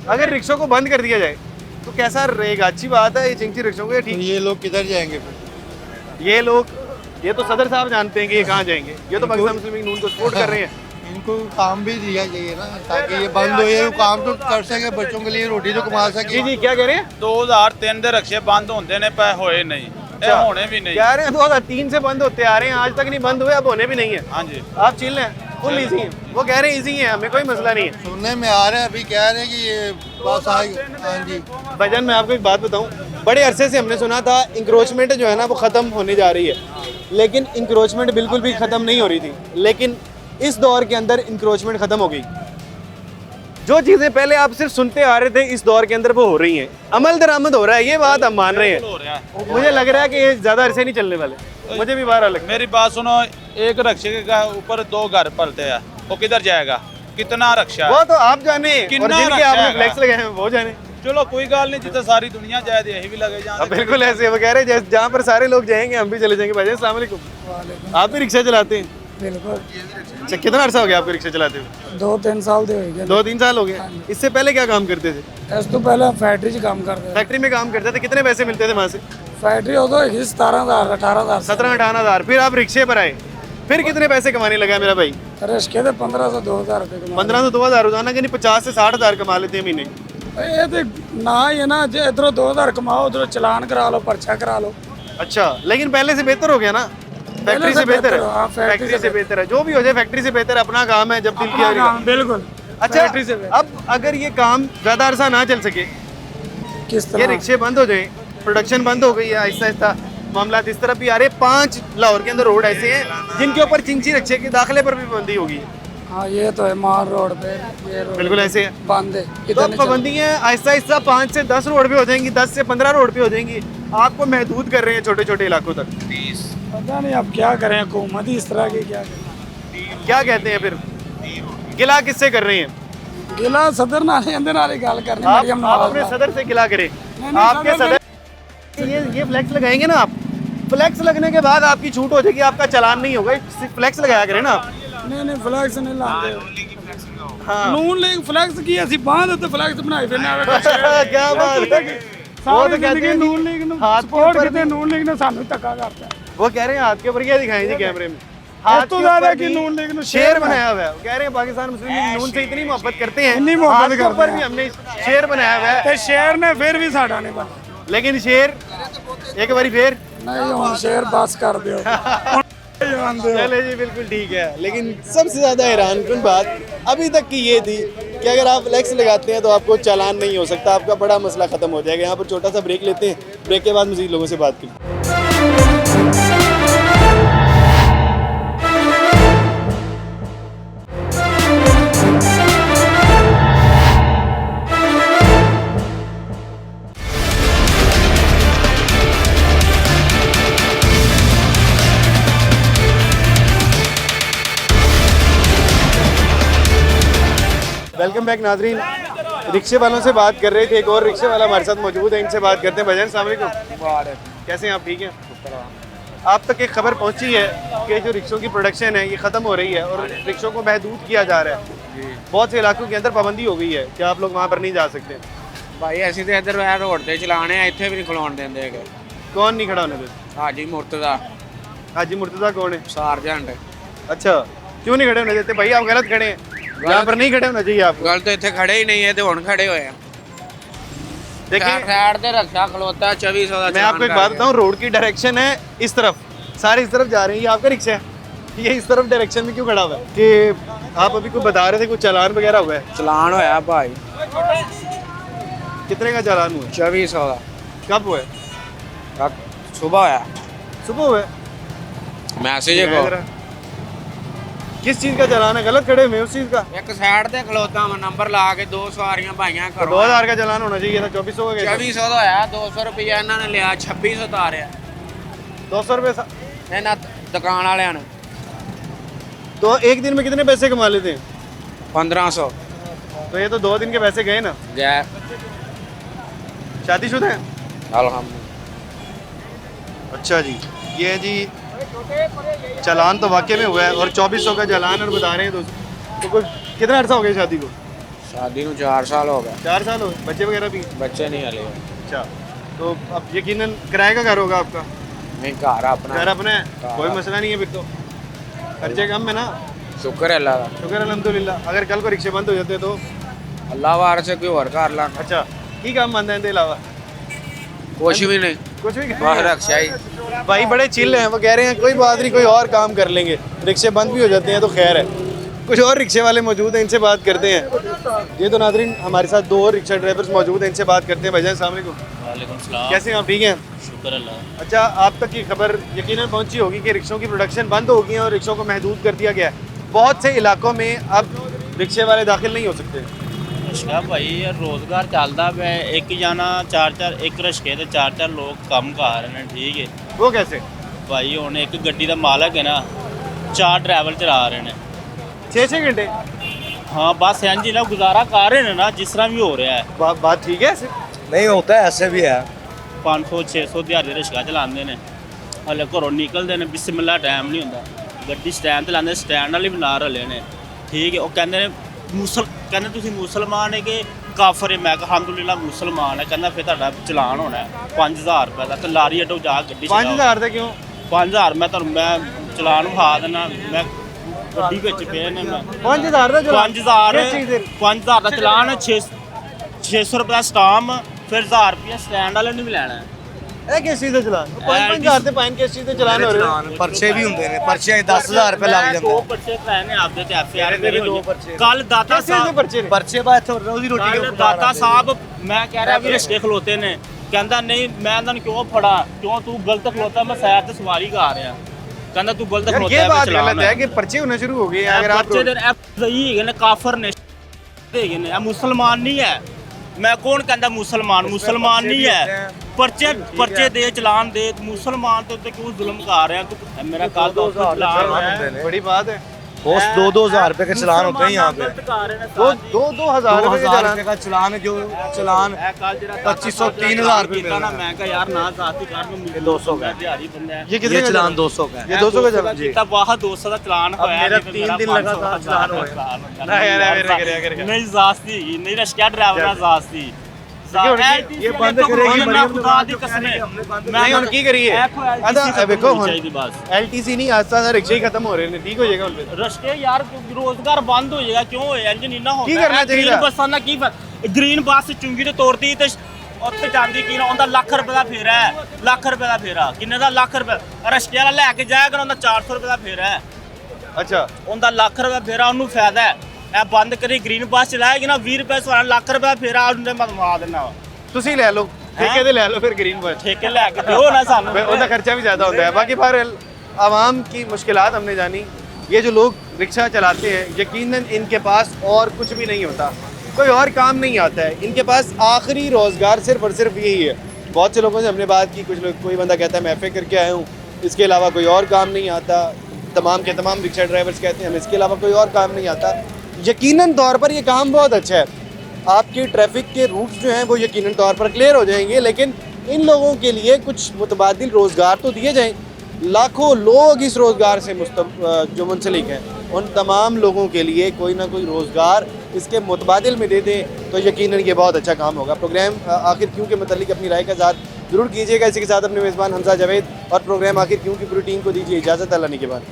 अगर रिक्शों को बंद कर दिया जाए तो कैसा रहेगा? अच्छी बात है ये चिंची रिक्शों को, ठीक? ये लोग किधर जाएंगे फिर? ये लोग, ये तो सदर साहब जानते हैं कि ये कहाँ जाएंगे। ये तो पाकिस्तान मुस्लिम लीग नून को सपोर्ट कर रहे हैं। इनको काम भी दिया जाइए ना, ताकि ये बंद हो, ये काम तो कर सके, बच्चों के लिए रोटी तो कमा सके। जी जी क्या कह रहे हैं? 2003 ਦੇ रक्षे बंद होंदे ने पे होए नहीं, ये होने भी नहीं। कह रहे हैं 2003 से बंद होते आ रहे हैं, आज तक नहीं बंद हुए, अब होने भी नहीं है। हाँ जी। आप चिल हैं, फुल इजी हैं। वो कह रहे हैं इजी है, हमें कोई मसला नहीं है। सुनने में आ रहा है, अभी कह रहे हैं कि ये बस आई। हाँ जी। भाईजान मैं आपको एक बात बताऊं, बड़े अरसे से हमने सुना था इंक्रोचमेंट जो है ना वो ख़त्म होने जा रही है, लेकिन इंक्रोचमेंट बिल्कुल भी ख़त्म नहीं हो रही थी। लेकिन इस दौर के अंदर इंक्रोचमेंट ख़त्म हो गई। जो चीज़ें पहले आप सिर्फ सुनते आ रहे थे इस दौर के अंदर वो हो रही हैं, अमल दरामद हो रहा है, ये बात हम मान रहे हैं। मुझे लग रहा है कि ये ज़्यादा अरसे नहीं चलने वाले, मुझे भी बाहर अलग। मेरी बात सुनो, एक रक्षे के ऊपर 2 घर पलते हैं, वो किधर जाएगा? कितना रक्षा है? वो तो आप जाने, और कितना जिनके रक्षा आपने है? फ्लैक्स लगाए हैं वो जाने। चलो कोई गाल नहीं, जितना सारी दुनिया जाए यही भी लगे जाए। बिल्कुल ऐसे वो कह रहे हैं जहाँ पर सारे लोग जाएंगे हम भी चले जाएंगे। भाई अस्सलाम वालेकुम। आप भी रिक्शा चलाते हैं? बिल्कुल। अच्छा, कितना अर्सा हो गया आपको रिक्शा चलाते हुए? 2-3 साल दे हो गए। 2-3 साल हो गए। इससे पहले क्या काम करते थे? इस तो पहले फैक्ट्री च काम करते। फैक्ट्री में काम करते थे, कितने पैसे मिलते थे वहाँ से? फैक्ट्री उदो 17,000 18,000 17-18,000। फिर आप रिक्शे पर आए, फिर कितने पैसे कमाने लगा मेरा भाई? रिक्शे थे 15 से 2,000 रुपये। 15 से 2,000 रोजाना, यानी 50 से 60,000 कमा लेते हैं महीने। ये तो ना ही है ना, जो इधरों 2,000 कमाओ उधरों चलान करा लो, पर्चा करा लो। अच्छा, लेकिन पहले से बेहतर हो गया ना? फैक्ट्री से बेहतर है। हाँ, फैक्ट्री से बेहतर है, जो भी हो जाए फैक्ट्री से बेहतर है। अपना काम है, जब दिल किया। बिल्कुल। अच्छा, अब अगर ये काम ज्यादा अरसा ना चल सके, किस ये तरह? रिक्शे बंद हो जाए, प्रोडक्शन बंद हो गई है, आहिस्ता आहिस्ता मामला इस तरफ भी आ रहे। 5 लाहौर के अंदर रोड ऐसे हैं जिनके ऊपर चिंची रिक्शे के दाखिले पर भी पाबंदी होगी। हाँ, ये तो है माल रोड पे, ये रोड बिल्कुल ऐसे है, बंद है। तो पाबंदी है आहिस्ता आहिस्ता 5 से 10 रोड पे हो जाएंगी, 10 से 15 रोड पे हो जाएंगी। आपको महदूद कर रहे हैं छोटे छोटे इलाकों तक। पता नहीं अब क्या करें, हुकूमत ही इस तरह की क्या करें। क्या कहते हैं फिर, गिला किससे कर रहे हैं? गिला सदर नाले अंदर नाले गल करनी। आप अपने सदर से गिला करें। आपके सदर ये फ्लैक्स लगाएंगे ना, आप फ्लैक्स लगने के बाद आपकी छूट हो जाएगी, आपका चालान नहीं होगा। फ्लैक्स लगाया करें ना आप। नहीं फ्लैक्स नहीं लाते। नून लीग फ्लैक्स की ऐसी बांध तो फ्लैक्स बनाई फिरना। क्या बात है, वो तो कहते हैं नून लीग ने सपोर्ट करते, नून लीग ने सानू धक्का करता है। वो कह रहे हैं हाथ के ऊपर क्या दिखाएं जी कैमरे में? हाथ तो ज्यादा कि नून लीग ने शेर बनाया हुआ है। वो कह रहे हैं पाकिस्तान मुस्लिम लीग नून से इतनी मोहब्बत करते हैं, इतनी मोहब्बत के ऊपर भी हमने शेर बनाया हुआ है। ते शेर ने फिर भी साडा नहीं बना। लेकिन शेर एक बारी फिर नहीं, हम शेर बस कर दो। चले जी, बिल्कुल ठीक है। लेकिन सबसे ज़्यादा हैरानकुन बात अभी तक की ये थी कि अगर आप फ्लैक्स लगाते हैं तो आपको चालान नहीं हो सकता, आपका बड़ा मसला ख़त्म हो जाएगा। यहाँ पर छोटा सा ब्रेक लेते हैं, ब्रेक के बाद मज़ीद लोगों से बात करें। वेलकम बैक नाजरीन। रिक्शे वालों से बात कर रहे थे, एक और रिक्शे वाला हमारे साथ मौजूद है, इनसे बात करते हैं। भाईजान अस्सलाम वालेकुम, कैसे हैं आप? ठीक हैं। आप तक एक खबर पहुंची है कि जो रिक्शों की प्रोडक्शन है ये ख़त्म हो रही है और रिक्शों को महदूद किया जा रहा है। बहुत से इलाकों के अंदर पाबंदी हो गई है, क्या आप लोग वहाँ पर नहीं जा सकते? भाई ऐसी तो इधर रोड से चलाने इतने भी नहीं खिलाने देंगे। कौन नहीं खड़ा होने देते? हाजी मुर्तजा। हाजी मुर्तजा कौन है? सार्जेंट। अच्छा, क्यों नहीं खड़े होने देते? भाई आप गलत खड़े हैं, यहाँ पर नहीं खड़े होना चाहिए आपको। गल तो इतने खड़े ही नहीं है, तो हुण खड़े हुए हैं। देखिए साइड पे रक्षा खलोता है 2400 का। मैं आपको एक बात बताऊँ, रोड की डायरेक्शन है इस तरफ, सारे इस तरफ जा रहे हैं। ये आपका रिक्शा है, ये इस तरफ डायरेक्शन में क्यों खड़ा हुआ है? कि आप अभी कोई बता रहे थे कुछ चालान वगैरल हुआ है? चलान होया भाई। कितने का चालान हुआ? 2400 का। कब हुआ है? सुबह होया। सुबह हुआ है? मैसेज को किस चीज़ का चालान है? गलत खड़े हुए उस चीज़ का? एक साइड पे खलोता मैं नंबर ला के 2 सवारियां भाइयां करो। 2000 का चालान होना चाहिए था, 2400 का। 2400 तो है, 200 रुपया इन्होंने लिया, 2600 तारिया। 200 रुपये इन्होंने दुकान वाले ने। तो एक दिन में कितने पैसे कमा लेते हैं? 1500। तो ये तो 2 दिन के पैसे गए ना। जय शादीशुदा है? अल्हम्दुलिल्लाह। अच्छा जी, ये जी चालान तो वाकई में हुआ है और 2400 का चालान और बता रहे हैं तो कोई कितना अर्सा हो गया शादी को? शादी को 4 साल हो गए। 4 साल हो गए? बच्चे वगैरह भी? बच्चे नहीं हले। अच्छा, तो अब यकीनन किराए का घर होगा आपका? नहीं, घर अपना। घर अपना है, कोई मसला नहीं है फिर तो। खर्चे कम है ना? शुक्र है अल्लाह का। शुक्र अल्हम्दुलिल्लाह। अगर कल को रिक्शे बंद हो जाते तो? अल्लाह वार से कोई और कर ला। अच्छा, की काम बंद है इनके अलावा? कुछ भी नहीं, कुछ भी बस रक्षा ही। भाई बड़े चिल हैं, वो कह रहे हैं कोई बात नहीं, कोई और काम कर लेंगे, रिक्शे बंद भी हो जाते हैं तो खैर है। कुछ और रिक्शे वाले मौजूद हैं, इनसे बात करते हैं। ये तो नाज़रीन हमारे साथ 2 और रिक्शा ड्राइवर्स मौजूद हैं, इनसे बात करते हैं। भाईजान अस्सलाम वालेकुम, कैसे हैं आप? ठीक हैं, शुक्र अल्लाह। अच्छा, आप तक ये खबर यकीनन पहुंची होगी कि रिक्शों की प्रोडक्शन बंद हो गई है और रिक्शों को महदूद कर दिया गया है। बहुत से इलाकों में अब रिक्शे वाले दाखिल नहीं हो सकते। ਰਿਸ਼ਕਾ ਭਾਈ ਰੋਜ਼ਗਾਰ ਚੱਲਦਾ ਪਿਆ ਇੱਕ ਜਾਣਾ ਚਾਰ ਇੱਕ ਰਿਸ਼ਕੇ ਤੇ ਚਾਰ ਲੋਕ ਕੰਮ ਕਰ ਰਹੇ ਨੇ ਠੀਕ ਹੈ वो कैसे ਭਾਈ ਹੁਣ ਇੱਕ ਗੱਡੀ ਦਾ ਮਾਲਕ ਹੈ ਨਾ 4 ਡਰਾਈਵਰ ਚਲਾ ਰਹੇ ਨੇ 6-6 घंटे ਹਾਂ ਬਸ ਇੰਜ ਨਾ ਗੁਜ਼ਾਰਾ ਕਰ ਰਹੇ ਨੇ ਨਾ ਜਿਸ ਤਰ੍ਹਾਂ ਵੀ ਹੋ ਰਿਹਾ ਹੈ बात ठीक है ऐसे नहीं होता है ऐसे भी है 500-600 ਦਿਹਾੜੀ ਰਿਸ਼ਕਾ ਚਲਾਉਂਦੇ ਨੇ ਹਲੇ ਘਰੋਂ ਨਿਕਲਦੇ ਨੇ ਬਿਸਮਿਲ੍ਲਾ ਟਾਈਮ ਨਹੀਂ ਹੁੰਦਾ ਗੱਡੀ ਸਟੈਂਡ ਤੇ ਲਾਉਂਦੇ ਸਟੈਂਡ ਵਾਲੇ ਵੀ ਨਾਲ ਰਲੇ ਨੇ ਠੀਕ ਹੈ ਉਹ ਕਹਿੰਦੇ ਨੇ ਕਹਿੰਦੇ ਤੁਸੀਂ ਮੁਸਲਮਾਨ ਹੈ ਕਿ ਕਾਫਰ ਹੈ ਮੈਂ ਕਿਹਾ ਅਲਹਮਦੁਲਿਲਾ ਮੁਸਲਮਾਨ ਹੈ ਕਹਿੰਦਾ ਫਿਰ ਤੁਹਾਡਾ ਚਲਾਨ ਹੋਣਾ 5000 ਰੁਪਏ ਦਾ ਤੇ ਲਾਰੀ ਅੱਡੋ ਜਾ ਕੇ ਗੱਡੀ 5000 ਦਾ ਕਿਉਂ 5000 ਮੈਂ ਤੁਹਾਨੂੰ ਮੈਂ ਚਲਾਨ ਵਿਖਾ ਦੇਣਾ ਮੈਂ ਗੱਡੀ ਵਿੱਚ ਪਏ ਨੇ ਮੈਂ 5000 ਦਾ 5000 ਦਾ ਚਲਾਨ 600 ਰੁਪਏ ਦਾ ਸਟਾਮ ਫਿਰ 1000 ਰੁਪਏ ਸਟੈਂਡ ਵਾਲੇ ਨੇ ਵੀ ਲੈਣਾ ਇਹ ਕਿਸ ਚੀਜ਼ ਦਾ ਚਲਾਨ 5000 ਤੇ ਪਾਈਨ ਕਿਸ ਚੀਜ਼ ਦੇ ਚਲਾਨ ਹੋ ਰਹੇ पर्चे भी होंगे ने पर्चे 10000 रुपए लग जाते ਦੋ ਪਰਚੇ ਕਰਾਏ ਨੇ ਆਪਦੇ ਤੇ ਐਫਆਰ ਮੇਰੇ ਦੋ ਪਰਚੇ ਕੱਲ ਦਾਤਾ ਕਿਸ ਚੀਜ਼ ਦੇ ਪਰਚੇ ਨੇ पर्चे बात रोजी रोटी ਕੱਲ ਦਾਤਾ ਸਾਹਿਬ ਮੈਂ ਕਹਿ ਰਿਹਾ ਵੀ ਰਿਸ਼ਤੇ ਖਲੋਤੇ ਨੇ ਕਹਿੰਦਾ ਨਹੀਂ ਮੈਂ ਇਹਨਾਂ ਨੂੰ ਕਿਉਂ ਫੜਾ ਕਿਉਂ ਤੂੰ ਗਲਤ ਖਲੋਤਾ ਮੈਂ ਸਾਈਡ ਤੇ ਸਵਾਰੀ ਕਰ ਰਿਹਾ ਕਹਿੰਦਾ ਤੂੰ ਗਲਤ ਖਲੋਤਾ ये है बात चलान गलत है कि पर्चे होने शुरू हो गए हैं अगर आप ਬੱਚੇ ਦੇ ਸਹੀ ਹੈਗੇ ਨੇ ਕਾਫਰ ਨੇ ਹੈਗੇ ਨੇ ਇਹ ਮੁਸਲਮਾਨ ਨਹੀਂ ਹੈ ਮੈਂ ਕੌਣ ਕਹਿੰਦਾ ਮੁਸਲਮਾਨ ਨਹੀਂ ਹੈ ਪਰਚੇ ਦੇ ਚਲਾਨ ਦੇ ਮੁਸਲਮਾਨ ਤੇ ਉੱਤੇ ਕਿਉਂ ਜ਼ੁਲਮ ਕਰ ਰਿਹਾ ਤੂੰ ਮੇਰਾ ਕੱਲ ਦਾ ਚਲਾਨ ਹੈ बड़ी बात है बॉस 2-2000 रुपए के चलान होते हैं यहाँ पे दो हजार रुपए के 2000 चलान रुपए का चलान है जो चलान 2500-3000 रुपए ਕੀਤਾ ਨਾ ਮੈਂ ਕਿਹਾ ਯਾਰ ਨਾ ਸਾਥੀ ਕਰ ਨੂੰ 200 का ਦਿਹਾੜੀ ਬੰਦਾ ਹੈ ये कितने का चलान 200 का है ये 200 का चलान ਕੀਤਾ ਬਾਹਰ 200 ਦਾ ਚਲਾਨ ਹੋਇਆ मेरा 3 दिन लगातार चलान होया ਨਹੀਂ ਜ਼ਾਸਤੀ ਹੈਗੀ, ਨਹੀਂ ਰਸ਼ਕਾ ਡਰਾਈਵਰ ਦਾ ਜ਼ਾਸਤੀ ये बंद करेगी ਮੈਂ ਖੁਦਾ ਦੀ ਕਸਮ ਹੈ नहीं ਹੁਣ ਕੀ ਕਰੀਏ ਆਦਾ ਵੇਖੋ ਹੁਣ ਚਾਹੀਦੀ ਬਸ LTC ਨਹੀਂ ਆਸਤਾ ਸਰ ਰਿਕਸ਼ੇ ਹੀ ਖਤਮ ਹੋ ਰਹੇ ਨੇ ਠੀਕ ਹੋ ਜਾਏਗਾ ਹੁਣ ਫਿਰ ਰਸ਼ਕੇ ਯਾਰ ਰੋਜ਼ਗਾਰ ਬੰਦ ਹੋ ਜਾਏਗਾ ਕਿਉਂ ਹੋਇਆ ਇੰਜ ਨਹੀਂ ਨਾ ਹੁੰਦਾ ਕੀ ਕਰਨਾ ਚਾਹੀਦਾ? ਗ੍ਰੀਨ ਬੱਸਾਂ ਦਾ ਕੀ ਗ੍ਰੀਨ ਬੱਸ ਚੁੰਗੀ ਤੇ ਤੋੜਦੀ ਤੇ ਉੱਥੇ ਜਾਂਦੀ ਕੀ ਨਾ ਉਹਦਾ ਲੱਖ ਰੁਪਏ ਦਾ ਫੇਰਾ ਹੈ ਲੱਖ ਰੁਪਏ ਦਾ ਫੇਰਾ ਕਿੰਨੇ ਦਾ ਲੱਖ ਰੁਪਏ ਰਸ਼ਕੇ ਵਾਲਾ ਲੈ ਕੇ ਜਾਏਗਾ ਉਹਦਾ 400 ਰੁਪਏ ਦਾ ਫੇਰਾ ਹੈ ਅੱਛਾ ਉਹਦਾ ਲੱਖ ਰੁਪਏ ਫੇਰਾ ਉਹਨੂੰ ਫਾਇਦਾ ਹੈ ਇਹ ਬੰਦ ਕਰੀ ਗ੍ਰੀਨ ਬੱਸ ਚਲਾਏਗੀ ਨਾ 20 ਰੁਪਏ ਸਵਾਰ ਲੱਖ ਰੁਪਏ ਫੇਰਾ ਉਹਨੇ ਮਦਵਾ ਦੇਣਾ ਤੁਸੀਂ ਲੈ ਲਓ ਠੇਕੇ ਤੇ ਲੈ ਲਓ ਫਿਰ ग्रीन बस ਠੇਕੇ ਲੈ ਕੇ ਦਿਓ ਨਾ ਸਾਨੂੰ ਉਹਦਾ खर्चा भी ज़्यादा होता है बाकी बहरहाल आवाम की मुश्किलात हमने जानी ये जो लोग रिक्शा चलाते हैं यकीनन इनके पास और कुछ भी नहीं होता कोई और काम नहीं आता है इनके पास आखिरी रोज़गार सिर्फ और सिर्फ यही है बहुत से लोगों से हमने बात की कुछ लोग कोई बंदा कहता है मैं FA करके आया हूँ इसके अलावा कोई और काम नहीं आता तमाम के तमाम रिक्शा ड्राइवर्स कहते हैं हमें इसके अलावा कोई और काम नहीं आता यकीनन तौर पर ये काम बहुत अच्छा है आपके ट्रैफिक के रूट्स जो हैं वो यकीनन तौर पर क्लियर हो जाएंगे लेकिन इन लोगों के लिए कुछ मुतबादिल रोज़गार तो दिए जाएं लाखों लोग इस रोज़गार से जो मुंसलिक हैं उन तमाम लोगों के लिए कोई ना कोई रोज़गार इसके मुतबादिल में दे दें तो यकीनन ये बहुत अच्छा काम होगा प्रोग्राम आखिर क्यों के मतलब अपनी राय का इज़हार ज़रूर कीजिएगा इसी के साथ अपने मेज़बान हमजा जावेद और प्रोग्राम आखिर क्यों की पूरी टीम को दीजिए इजाज़त अल्लाह ने के बाद